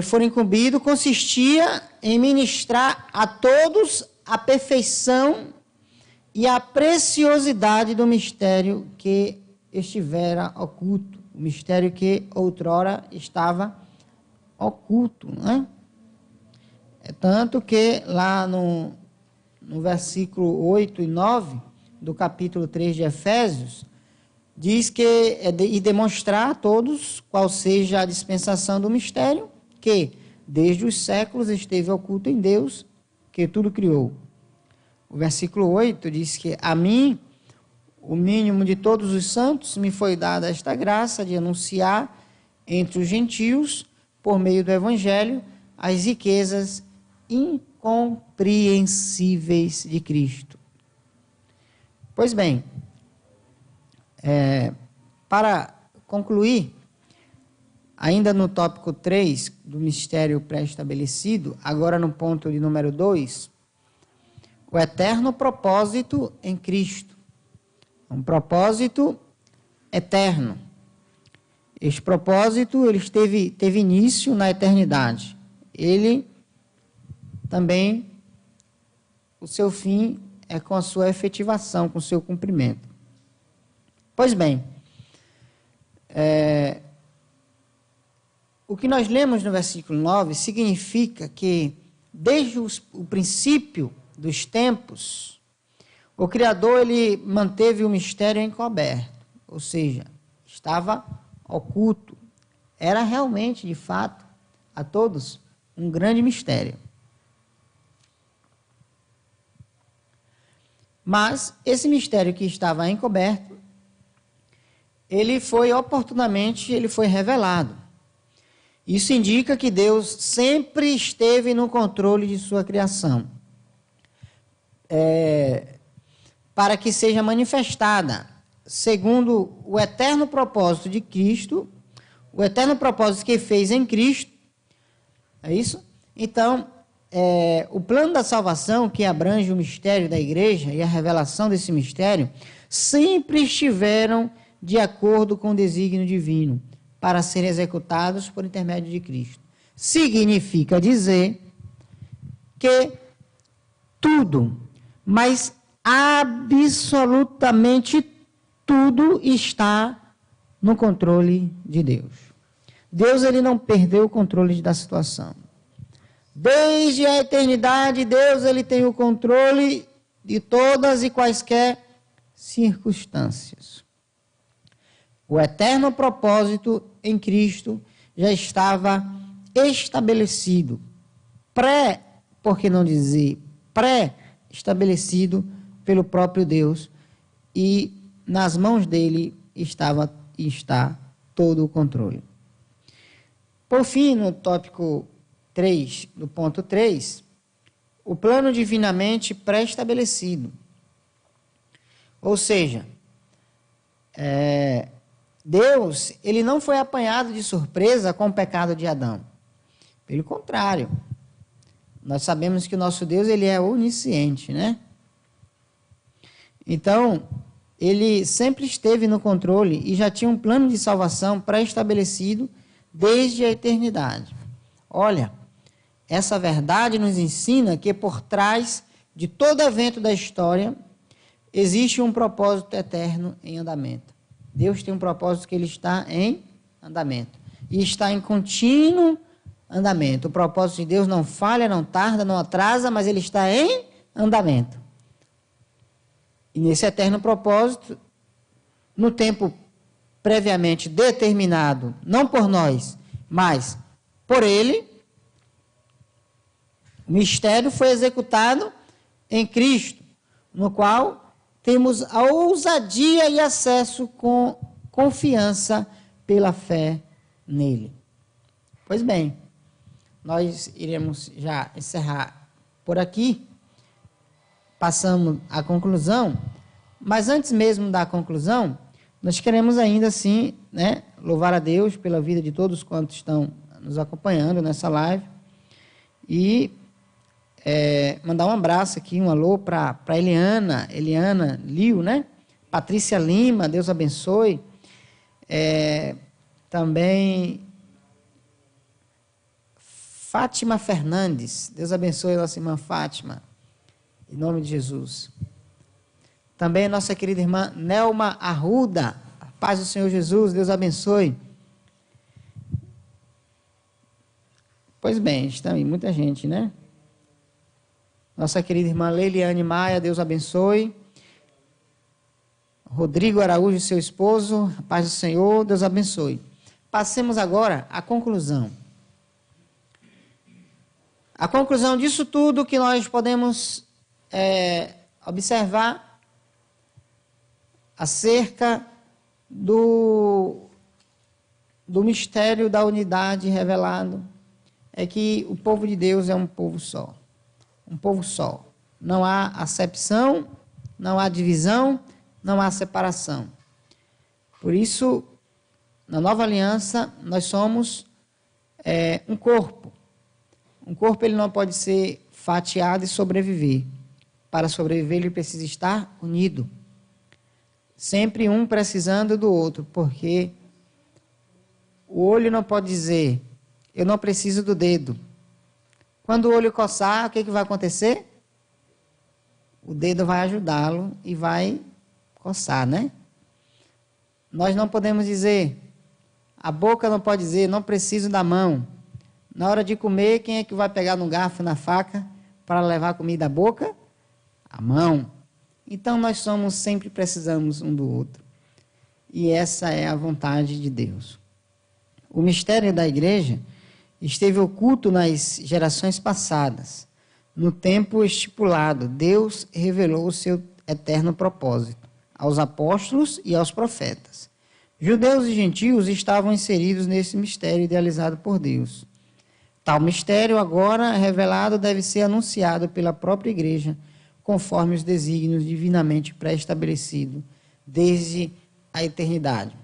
fora incumbido, consistia em ministrar a todos a perfeição e a preciosidade do mistério que estivera oculto, o mistério que outrora estava oculto, né? É tanto que lá no versículo 8 e 9 do capítulo 3 de Efésios, diz que e demonstrar a todos qual seja a dispensação do mistério, que desde os séculos esteve oculto em Deus, que tudo criou. O versículo 8 diz que a mim, o mínimo de todos os santos, me foi dada esta graça de anunciar entre os gentios, por meio do evangelho, as riquezas incompreensíveis de Cristo. Pois bem, para concluir, ainda no tópico 3 do mistério pré-estabelecido, agora no ponto de número 2, o eterno propósito em Cristo. Um propósito eterno. Este propósito ele teve início na eternidade. Ele também, o seu fim é com a sua efetivação, com o seu cumprimento. Pois bem, o que nós lemos no versículo 9 significa que, desde o princípio dos tempos, o Criador ele manteve o mistério encoberto, ou seja, estava oculto. Era realmente, de fato, a todos um grande mistério. Mas esse mistério que estava encoberto, ele foi oportunamente revelado. Isso indica que Deus sempre esteve no controle de sua criação, para que seja manifestada, segundo o eterno propósito de Cristo, o eterno propósito que fez em Cristo. É isso? Então, o plano da salvação, que abrange o mistério da igreja e a revelação desse mistério, sempre estiveram de acordo com o desígnio divino, para serem executados por intermédio de Cristo. Significa dizer que tudo, mas absolutamente tudo está no controle de Deus. Deus ele não perdeu o controle da situação. Desde a eternidade, Deus ele tem o controle de todas e quaisquer circunstâncias. O eterno propósito em Cristo já estava estabelecido, por que não dizer, pré-estabelecido pelo próprio Deus, e nas mãos dele está todo o controle. Por fim, no tópico 3, no ponto 3, o plano divinamente pré-estabelecido. Ou seja, Deus, ele não foi apanhado de surpresa com o pecado de Adão. Pelo contrário, nós sabemos que o nosso Deus, ele é onisciente, né? Então, ele sempre esteve no controle e já tinha um plano de salvação pré-estabelecido desde a eternidade. Olha, essa verdade nos ensina que por trás de todo evento da história existe um propósito eterno em andamento. Deus tem um propósito que ele está em andamento. E está em contínuo andamento. O propósito de Deus não falha, não tarda, não atrasa, mas ele está em andamento. E nesse eterno propósito, no tempo previamente determinado, não por nós, mas por ele, o mistério foi executado em Cristo, no qual temos a ousadia e acesso com confiança pela fé nele. Pois bem, nós iremos já encerrar por aqui, passamos à conclusão, mas antes mesmo da conclusão, nós queremos ainda assim, né, louvar a Deus pela vida de todos quantos estão nos acompanhando nessa live e mandar um abraço aqui, um alô para Eliana Liu, né? Patrícia Lima, Deus abençoe. Também Fátima Fernandes, Deus abençoe a nossa irmã Fátima, em nome de Jesus. Também nossa querida irmã Nelma Arruda, a paz do Senhor Jesus, Deus abençoe. Pois bem, está aí muita gente, né? Nossa querida irmã Leiliane Maia, Deus abençoe. Rodrigo Araújo, seu esposo, a paz do Senhor, Deus abençoe. Passemos agora à conclusão. A conclusão disso tudo que nós podemos observar acerca do mistério da unidade revelado é que o povo de Deus é um povo só. Um povo só. Não há acepção, não há divisão, não há separação. Por isso, na nova aliança, nós somos um corpo. Um corpo ele não pode ser fatiado e sobreviver. Para sobreviver, ele precisa estar unido. Sempre um precisando do outro, porque o olho não pode dizer, eu não preciso do dedo. Quando o olho coçar, o que vai acontecer? O dedo vai ajudá-lo e vai coçar, né? Nós não podemos dizer, a boca não pode dizer, não preciso da mão. Na hora de comer, quem é que vai pegar no garfo, na faca, para levar a comida à boca? A mão. Então, nós sempre precisamos um do outro. E essa é a vontade de Deus. O mistério da igreja esteve oculto nas gerações passadas. No tempo estipulado, Deus revelou o seu eterno propósito aos apóstolos e aos profetas. Judeus e gentios estavam inseridos nesse mistério idealizado por Deus. Tal mistério, agora revelado, deve ser anunciado pela própria igreja, conforme os desígnios divinamente pré-estabelecidos desde a eternidade.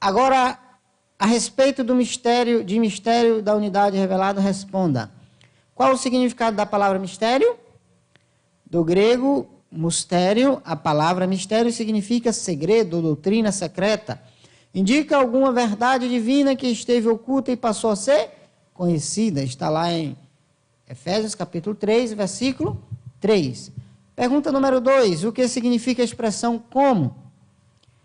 Agora, a respeito do mistério da unidade revelada, responda. Qual o significado da palavra mistério? Do grego, mustério, a palavra mistério significa segredo, doutrina secreta. Indica alguma verdade divina que esteve oculta e passou a ser conhecida. Está lá em Efésios capítulo 3, versículo 3. Pergunta número 2. O que significa a expressão como?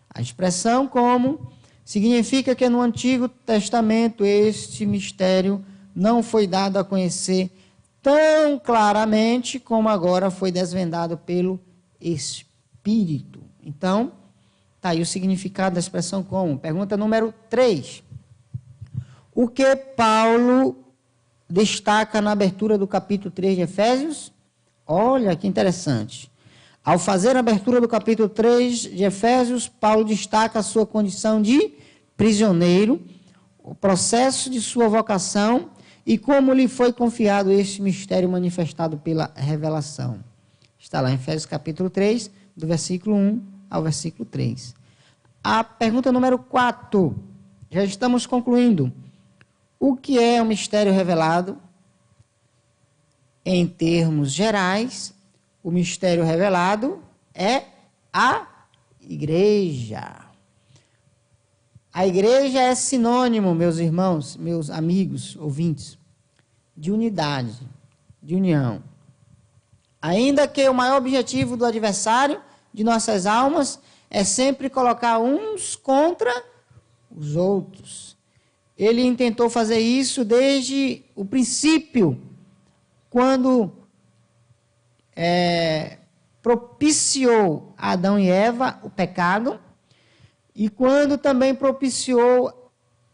A expressão como significa que no Antigo Testamento este mistério não foi dado a conhecer tão claramente como agora foi desvendado pelo Espírito. Então, está aí o significado da expressão como. Pergunta número 3. O que Paulo destaca na abertura do capítulo 3 de Efésios? Olha que interessante. Ao fazer a abertura do capítulo 3 de Efésios, Paulo destaca a sua condição de prisioneiro, o processo de sua vocação e como lhe foi confiado este mistério manifestado pela revelação. Está lá em Efésios capítulo 3, do versículo 1 ao versículo 3. A pergunta número 4, já estamos concluindo. O que é o mistério revelado? Em termos gerais, o mistério revelado é a igreja. A igreja é sinônimo, meus irmãos, meus amigos, ouvintes, de unidade, de união. Ainda que o maior objetivo do adversário de nossas almas é sempre colocar uns contra os outros. Ele intentou fazer isso desde o princípio, quando propiciou a Adão e Eva o pecado, e quando também propiciou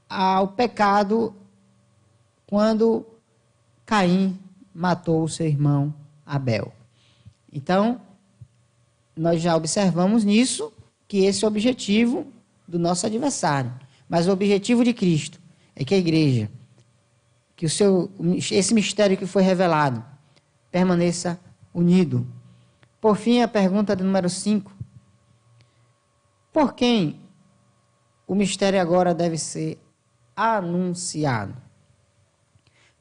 ao pecado, quando Caim matou o seu irmão Abel. Então, nós já observamos nisso que esse é o objetivo do nosso adversário. Mas o objetivo de Cristo é que a igreja, que esse mistério que foi revelado, permaneça unido. Por fim, a pergunta de número 5. Por quem o mistério agora deve ser anunciado?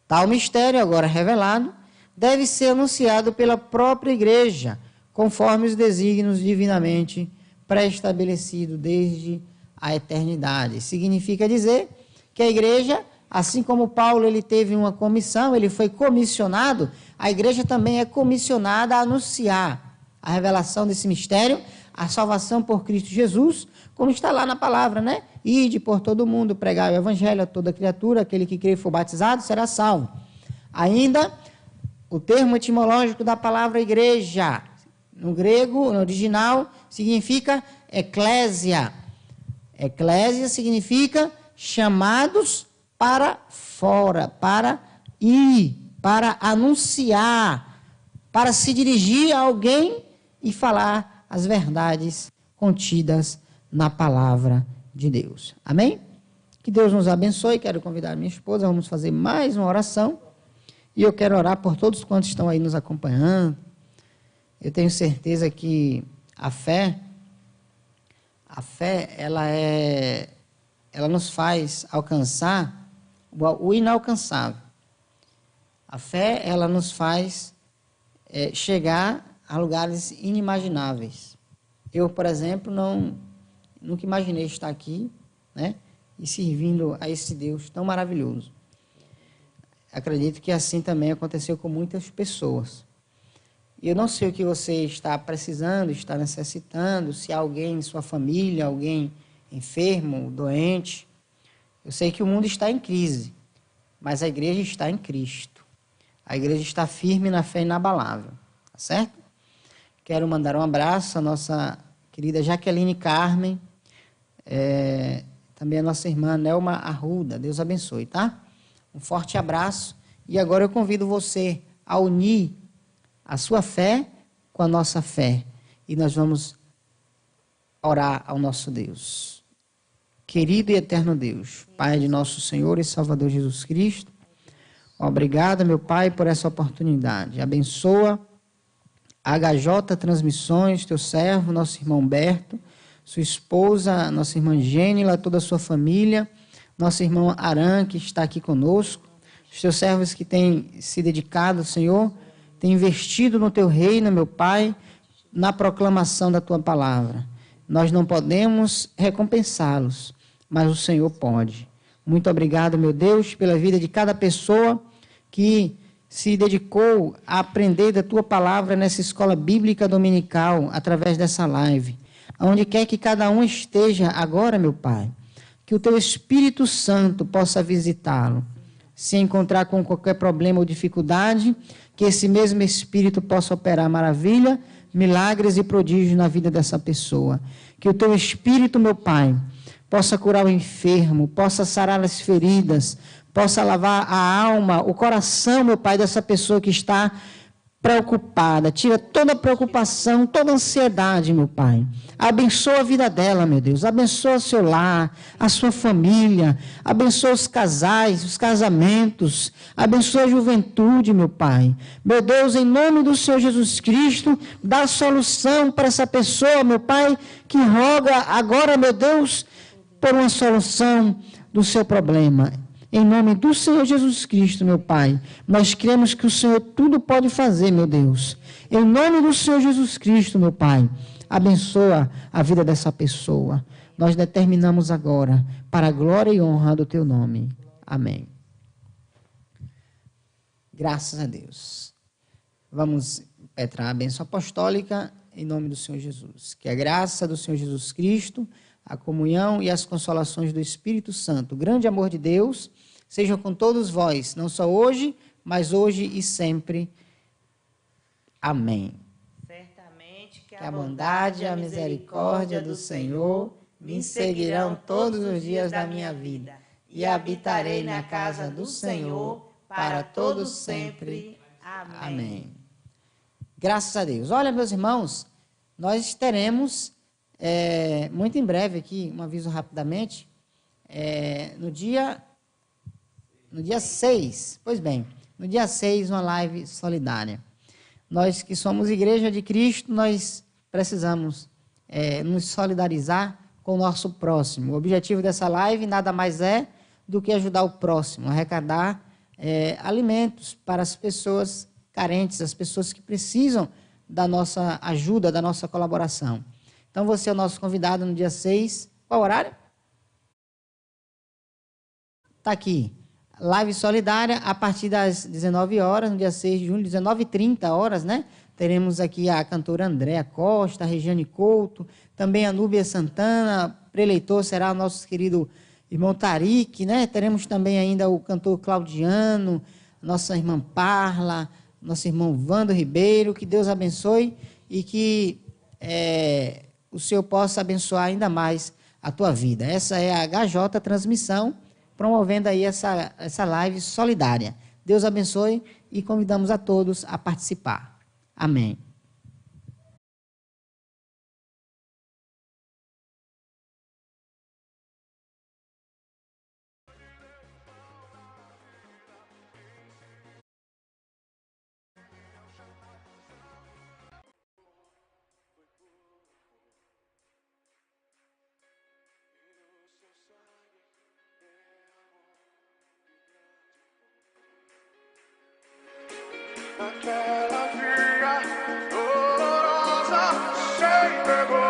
Tal mistério, agora revelado, deve ser anunciado pela própria igreja, conforme os desígnios divinamente pré-estabelecidos desde a eternidade. Significa dizer que a igreja, assim como Paulo ele teve uma comissão, ele foi comissionado, a igreja também é comissionada a anunciar a revelação desse mistério, a salvação por Cristo Jesus, como está lá na palavra, né? Ide por todo mundo, pregar o evangelho a toda criatura, aquele que crê e for batizado será salvo. Ainda, o termo etimológico da palavra igreja, no grego, no original, significa eclésia. Eclésia significa chamados para fora, para ir, para anunciar, para se dirigir a alguém e falar as verdades contidas na palavra de Deus. Amém? Que Deus nos abençoe. Quero convidar minha esposa, vamos fazer mais uma oração. E eu quero orar por todos quantos estão aí nos acompanhando. Eu tenho certeza que a fé, ela nos faz alcançar o inalcançável. A fé, ela nos faz chegar a lugares inimagináveis. Eu, por exemplo, nunca imaginei estar aqui, né, e servindo a esse Deus tão maravilhoso. Acredito que assim também aconteceu com muitas pessoas. E eu não sei o que você está precisando, está necessitando, se há alguém em sua família, alguém enfermo, doente. Eu sei que o mundo está em crise, mas a igreja está em Cristo. A igreja está firme na fé inabalável, tá certo? Quero mandar um abraço à nossa querida Jaqueline Carmen, também a nossa irmã Nelma Arruda. Deus abençoe, tá? Um forte abraço. E agora eu convido você a unir a sua fé com a nossa fé. E nós vamos orar ao nosso Deus. Querido e eterno Deus, Pai de nosso Senhor e Salvador Jesus Cristo, obrigado, meu Pai, por essa oportunidade. Abençoa a HJ Transmissões, teu servo, nosso irmão Humberto, sua esposa, nossa irmã Gênila, toda a sua família, nosso irmão Aran, que está aqui conosco, os teus servos que têm se dedicado, Senhor, têm investido no teu reino, meu Pai, na proclamação da tua palavra. Nós não podemos recompensá-los, mas o Senhor pode. Muito obrigado, meu Deus, pela vida de cada pessoa que se dedicou a aprender da tua palavra nessa escola bíblica dominical, através dessa live. Onde quer que cada um esteja agora, meu Pai, que o teu Espírito Santo possa visitá-lo. Se encontrar com qualquer problema ou dificuldade, que esse mesmo Espírito possa operar maravilha, milagres e prodígios na vida dessa pessoa. Que o teu Espírito, meu Pai, possa curar o enfermo, possa sarar as feridas, possa lavar a alma, o coração, meu Pai, dessa pessoa que está preocupada, tira toda preocupação, toda ansiedade, meu Pai. Abençoa a vida dela, meu Deus. Abençoa seu lar, a sua família. Abençoa os casais, os casamentos. Abençoa a juventude, meu Pai. Meu Deus, em nome do Senhor Jesus Cristo, dá solução para essa pessoa, meu Pai, que roga agora, meu Deus, por uma solução do seu problema. Em nome do Senhor Jesus Cristo, meu Pai, nós cremos que o Senhor tudo pode fazer, meu Deus. Em nome do Senhor Jesus Cristo, meu Pai, abençoa a vida dessa pessoa. Nós determinamos agora, para a glória e honra do Teu nome. Amém. Graças a Deus. Vamos impetrar a bênção apostólica em nome do Senhor Jesus. Que a graça do Senhor Jesus Cristo, a comunhão e as consolações do Espírito Santo, o grande amor de Deus, sejam com todos vós, não só hoje, mas hoje e sempre. Amém. Certamente Que a bondade e a misericórdia do Senhor me seguirão todos os dias da minha vida, e habitarei na casa do Senhor para todos sempre. Amém. Graças a Deus. Olha, meus irmãos, nós teremos... muito em breve aqui, um aviso rapidamente, no dia 6, pois bem, no dia 6, uma live solidária. Nós que somos Igreja de Cristo, nós precisamos nos solidarizar com o nosso próximo. O objetivo dessa live nada mais é do que ajudar o próximo, arrecadar alimentos para as pessoas carentes, as pessoas que precisam da nossa ajuda, da nossa colaboração. Então, você é o nosso convidado no dia 6. Qual horário? Está aqui. Live solidária a partir das 19 horas, no dia 6 de junho, 19h30, né? Teremos aqui a cantora Andréa Costa, a Regiane Couto, também a Núbia Santana, preleitor será o nosso querido irmão Tarik, né? Teremos também ainda o cantor Claudiano, nossa irmã Parla, nosso irmão Vando Ribeiro. Que Deus abençoe e que... o Senhor possa abençoar ainda mais a tua vida. Essa é a HJ Transmissão, promovendo aí essa live solidária. Deus abençoe e convidamos a todos a participar. Amém. Naquela via dolorosa, sem vergonha.